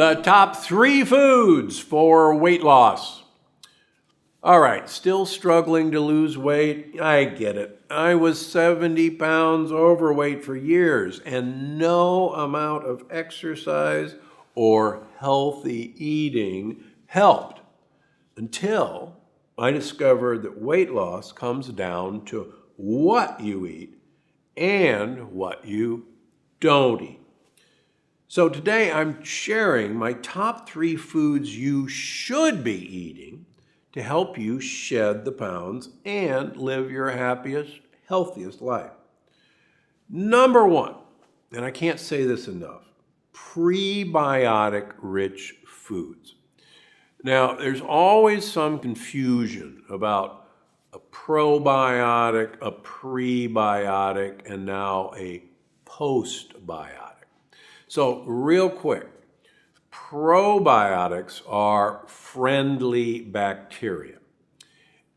The top 3 foods for weight loss. All right, still struggling to lose weight? I get it. I was 70 pounds overweight for years, and no amount of exercise or healthy eating helped until I discovered that weight loss comes down to what you eat and what you don't eat. So today I'm sharing my top 3 foods you should be eating to help you shed the pounds and live your happiest, healthiest life. Number 1, and I can't say this enough, prebiotic-rich foods. Now, there's always some confusion about a probiotic, a prebiotic, and now a postbiotic. So real quick, probiotics are friendly bacteria,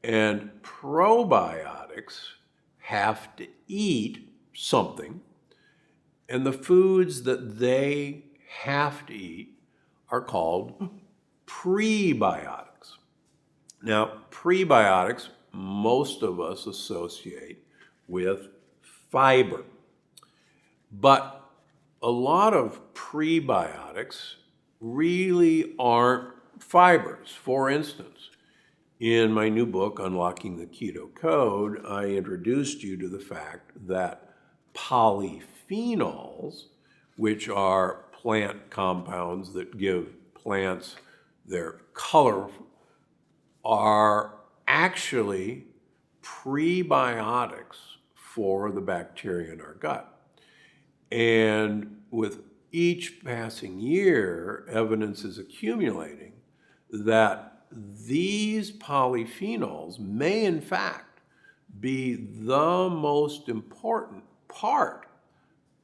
and probiotics have to eat something, and the foods that they have to eat are called prebiotics. Now, prebiotics, most of us associate with fiber, but a lot of prebiotics really aren't fibers. For instance, in my new book, Unlocking the Keto Code, I introduced you to the fact that polyphenols, which are plant compounds that give plants their color, are actually prebiotics for the bacteria in our gut. And with each passing year, evidence is accumulating that these polyphenols may in fact be the most important part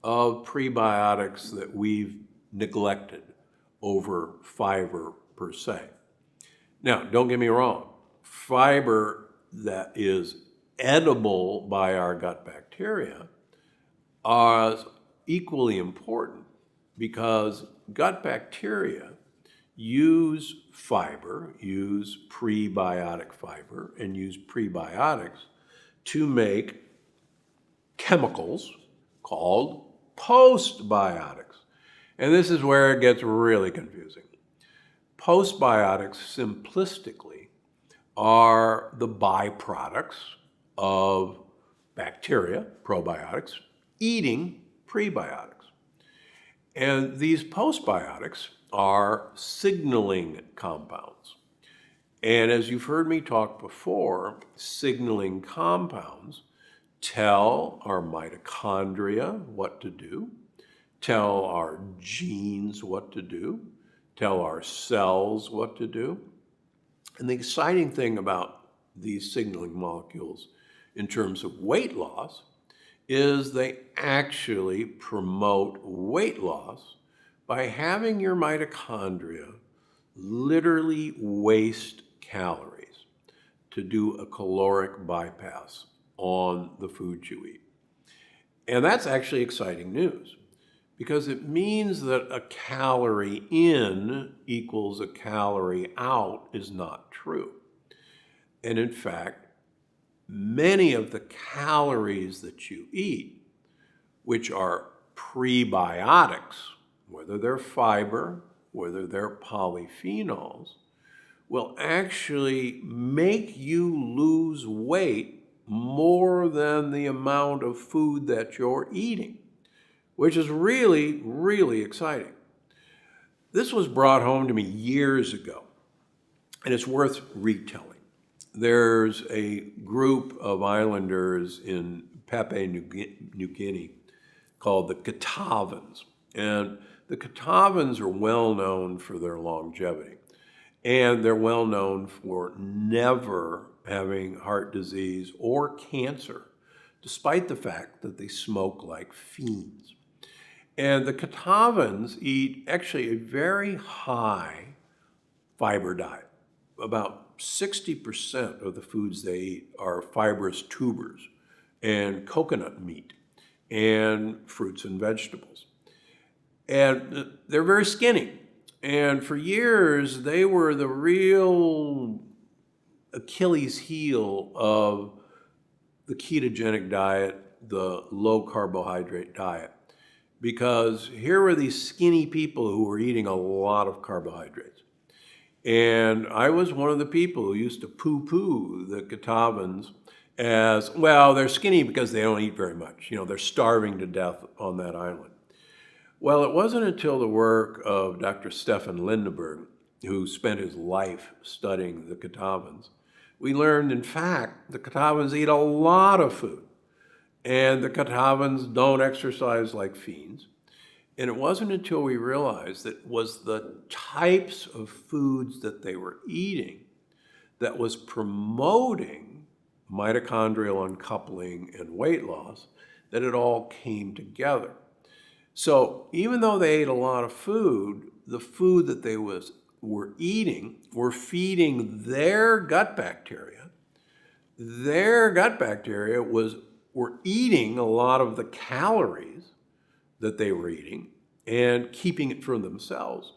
of prebiotics that we've neglected over fiber per se. Now, don't get me wrong, fiber that is edible by our gut bacteria are equally important because gut bacteria use fiber, use prebiotic fiber, and use prebiotics to make chemicals called postbiotics. And this is where it gets really confusing. Postbiotics, simplistically, are the byproducts of bacteria, probiotics, eating prebiotics. And these postbiotics are signaling compounds. And as you've heard me talk before, signaling compounds tell our mitochondria what to do, tell our genes what to do, tell our cells what to do. And the exciting thing about these signaling molecules in terms of weight loss is they actually promote weight loss by having your mitochondria literally waste calories to do a caloric bypass on the food you eat. And that's actually exciting news because it means that a calorie in equals a calorie out is not true. And in fact, many of the calories that you eat, which are prebiotics, whether they're fiber, whether they're polyphenols, will actually make you lose weight more than the amount of food that you're eating, which is really, really exciting. This was brought home to me years ago, and it's worth retelling. There's a group of islanders in Papua New Guinea called the Catawans. And the Catawans are well known for their longevity. And they're well known for never having heart disease or cancer, despite the fact that they smoke like fiends. And the Catawans eat actually a very high fiber diet. About 60% of the foods they eat are fibrous tubers and coconut meat and fruits and vegetables. And they're very skinny. And for years, they were the real Achilles heel of the ketogenic diet, the low carbohydrate diet, because here were these skinny people who were eating a lot of carbohydrates. And I was one of the people who used to poo-poo the Catawbans as, well, they're skinny because they don't eat very much. You know, they're starving to death on that island. Well, it wasn't until the work of Dr. Stefan Lindeberg, who spent his life studying the Catawbans, we learned, in fact, the Catawbans eat a lot of food. And the Catawbans don't exercise like fiends. And it wasn't until we realized that it was the types of foods that they were eating that was promoting mitochondrial uncoupling and weight loss that it all came together. So even though they ate a lot of food, the food that they were eating were feeding their gut bacteria. Their gut bacteria were eating a lot of the calories that they were eating and keeping it for themselves.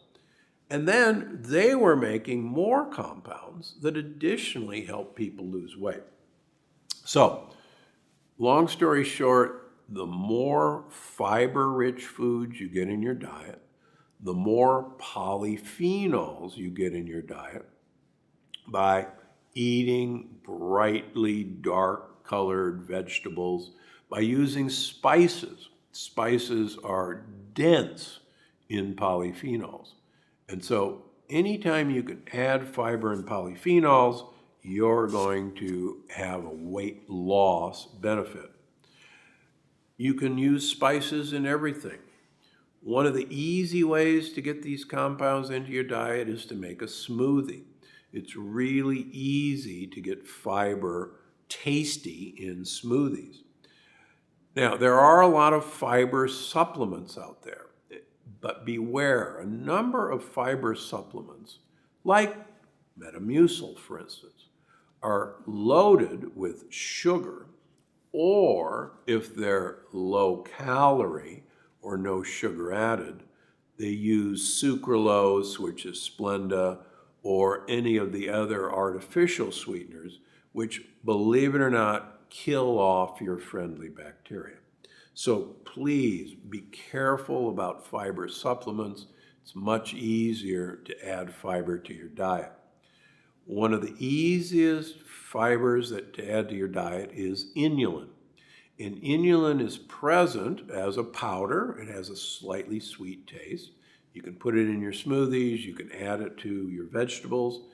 And then they were making more compounds that additionally help people lose weight. So, long story short, the more fiber-rich foods you get in your diet, the more polyphenols you get in your diet by eating brightly dark-colored vegetables, by using spices. Spices are dense in polyphenols. And so anytime you can add fiber and polyphenols, you're going to have a weight loss benefit. You can use spices in everything. One of the easy ways to get these compounds into your diet is to make a smoothie. It's really easy to get fiber tasty in smoothies. Now, there are a lot of fiber supplements out there, but beware, a number of fiber supplements, like Metamucil, for instance, are loaded with sugar, or if they're low calorie or no sugar added, they use sucralose, which is Splenda, or any of the other artificial sweeteners, which, believe it or not, kill off your friendly bacteria. So please be careful about fiber supplements. It's much easier to add fiber to your diet. One of the easiest fibers to add to your diet is inulin. And inulin is present as a powder. It has a slightly sweet taste. You can put it in your smoothies. You can add it to your vegetables.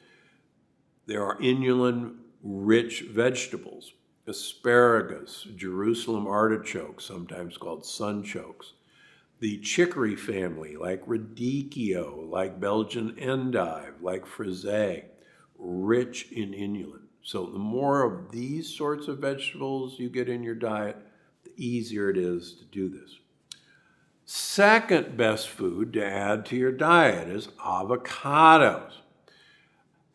There are inulin-rich vegetables. Asparagus, Jerusalem artichokes, sometimes called sunchokes. The chicory family, like radicchio, like Belgian endive, like frisee, rich in inulin. So the more of these sorts of vegetables you get in your diet, the easier it is to do this. Second best food to add to your diet is avocados.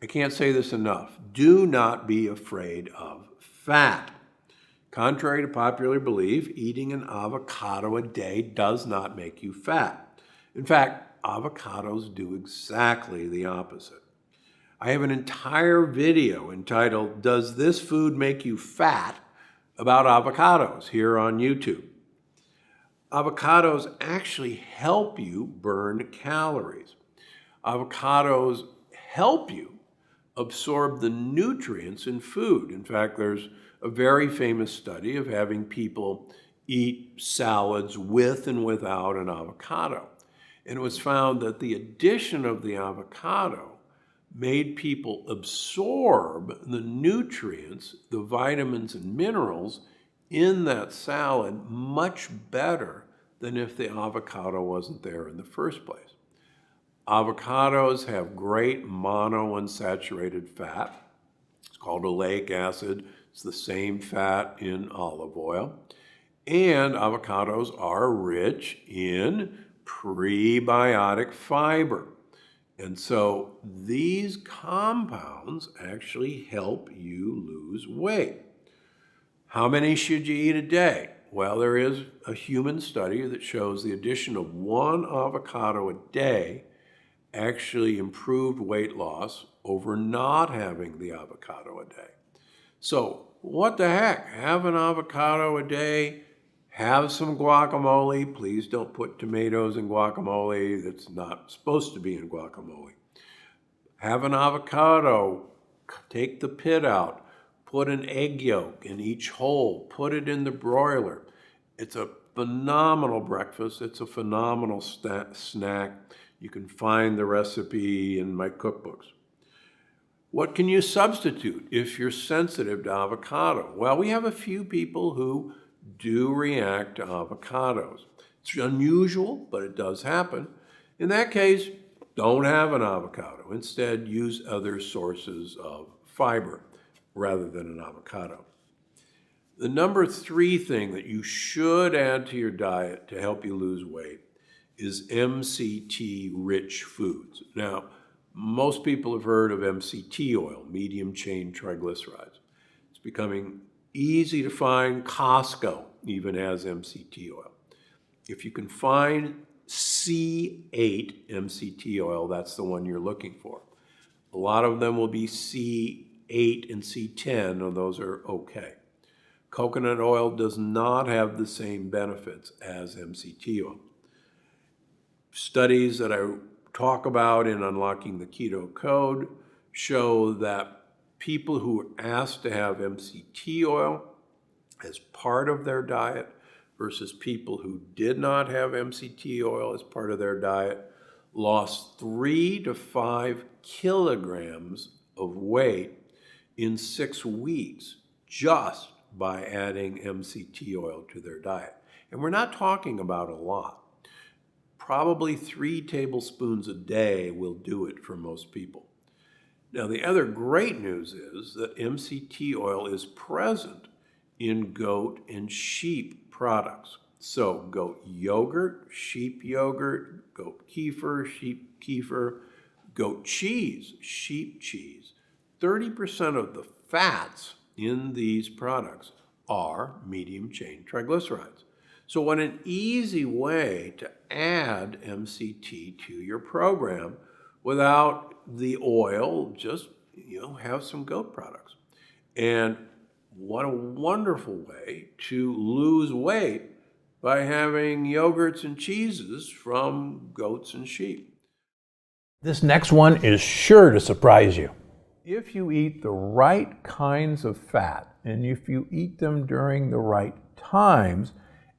I can't say this enough. Do not be afraid of fat. Contrary to popular belief, eating an avocado a day does not make you fat. In fact, avocados do exactly the opposite. I have an entire video entitled, "Does This Food Make You Fat?" about avocados here on YouTube. Avocados actually help you burn calories. Avocados help you absorb the nutrients in food. In fact, there's a very famous study of having people eat salads with and without an avocado. And it was found that the addition of the avocado made people absorb the nutrients, the vitamins and minerals in that salad much better than if the avocado wasn't there in the first place. Avocados have great monounsaturated fat. It's called oleic acid. It's the same fat in olive oil. And avocados are rich in prebiotic fiber. And so these compounds actually help you lose weight. How many should you eat a day? Well, there is a human study that shows the addition of one avocado a day actually improved weight loss over not having the avocado a day. So what the heck? Have an avocado a day, have some guacamole. Please don't put tomatoes in guacamole. That's not supposed to be in guacamole. Have an avocado, take the pit out, put an egg yolk in each hole, put it in the broiler. It's a phenomenal breakfast. It's a phenomenal snack. You can find the recipe in my cookbooks. What can you substitute if you're sensitive to avocado? Well, we have a few people who do react to avocados. It's unusual, but it does happen. In that case, don't have an avocado. Instead, use other sources of fiber rather than an avocado. The number 3 thing that you should add to your diet to help you lose weight is MCT-rich foods. Now, most people have heard of MCT oil, medium chain triglycerides. It's becoming easy to find. Costco even has MCT oil. If you can find C8 MCT oil, that's the one you're looking for. A lot of them will be C8 and C10, and those are okay. Coconut oil does not have the same benefits as MCT oil. Studies that I talk about in Unlocking the Keto Code show that people who were asked to have MCT oil as part of their diet versus people who did not have MCT oil as part of their diet lost 3 to 5 kilograms of weight in 6 weeks just by adding MCT oil to their diet. And we're not talking about a lot. Probably 3 tablespoons a day will do it for most people. Now, the other great news is that MCT oil is present in goat and sheep products. So goat yogurt, sheep yogurt, goat kefir, sheep kefir, goat cheese, sheep cheese. 30% of the fats in these products are medium chain triglycerides. So what an easy way to add MCT to your program without the oil, just have some goat products. And what a wonderful way to lose weight by having yogurts and cheeses from goats and sheep. This next one is sure to surprise you. If you eat the right kinds of fat, and if you eat them during the right times,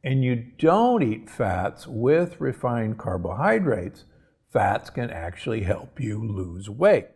and you don't eat fats with refined carbohydrates, fats can actually help you lose weight.